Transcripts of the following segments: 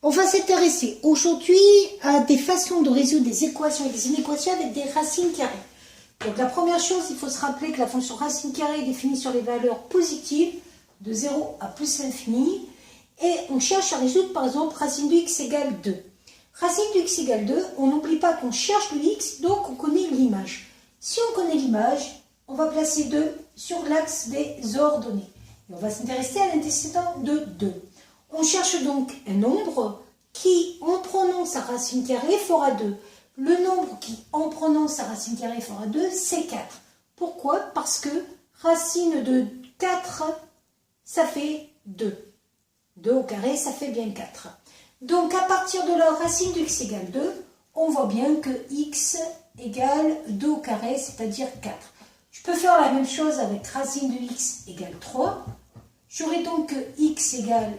On va s'intéresser aujourd'hui à des façons de résoudre des équations et des inéquations avec des racines carrées. Donc la première chose, il faut se rappeler que la fonction racine carrée est définie sur les valeurs positives de 0 à plus l'infini. Et on cherche à résoudre par exemple racine de x égale 2. Racine de x égale 2, on n'oublie pas qu'on cherche le x, donc on connaît l'image. Si on connaît l'image, on va placer 2 sur l'axe des ordonnées. Et on va s'intéresser à l'antécédent de 2. On cherche donc un nombre qui, en prenant sa racine carrée, fera 2. Le nombre qui, en prenant sa racine carrée, fera 2, c'est 4. Pourquoi? Parce que racine de 4, ça fait 2. 2 au carré, ça fait bien 4. Donc, à partir de la racine de x égale 2, on voit bien que x égale 2 au carré, c'est-à-dire 4. Je peux faire la même chose avec racine de x égale 3. J'aurai donc que x égale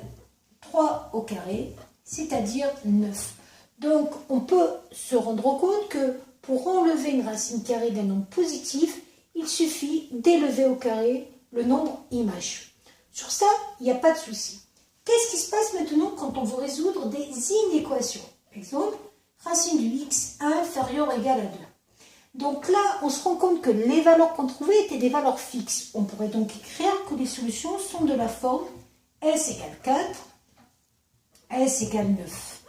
3 au carré, c'est-à-dire 9. Donc, on peut se rendre compte que pour enlever une racine carrée d'un nombre positif, il suffit d'élever au carré le nombre image. Sur ça, il n'y a pas de souci. Qu'est-ce qui se passe maintenant quand on veut résoudre des inéquations? Exemple, racine du x inférieur ou égal à 2. Donc là, on se rend compte que les valeurs qu'on trouvait étaient des valeurs fixes. On pourrait donc écrire que les solutions sont de la forme s égale 4, s égale 9.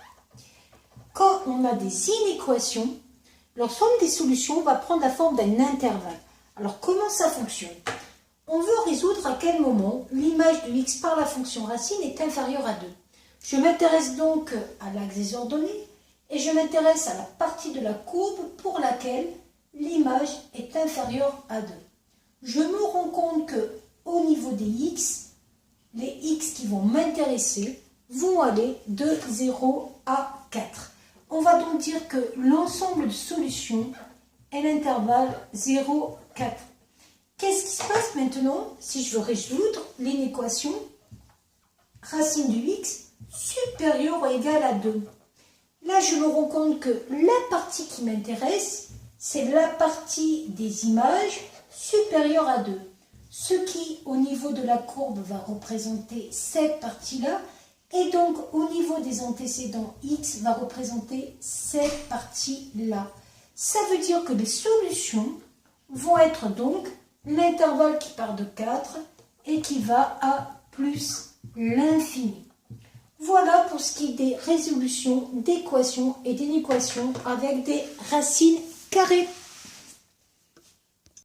Quand on a des inéquations, leur somme des solutions va prendre la forme d'un intervalle. Alors comment ça fonctionne? On veut résoudre à quel moment l'image de x par la fonction racine est inférieure à 2. Je m'intéresse donc à l'axe des ordonnées et je m'intéresse à la partie de la courbe pour laquelle l'image est inférieure à 2. Je me rends compte qu'au niveau des x, les x qui vont m'intéresser vont aller de 0 à 4. On va donc dire que l'ensemble de solutions est l'intervalle 0, 4. Qu'est-ce qui se passe maintenant si je veux résoudre l'inéquation racine du x supérieure ou égale à 2? Là, je me rends compte que la partie qui m'intéresse, c'est la partie des images supérieure à 2. Ce qui, au niveau de la courbe, va représenter cette partie-là. Et donc, au niveau des antécédents, x va représenter cette partie-là. Ça veut dire que les solutions vont être donc l'intervalle qui part de 4 et qui va à plus l'infini. Voilà pour ce qui est des résolutions d'équations et d'inéquations avec des racines carrées.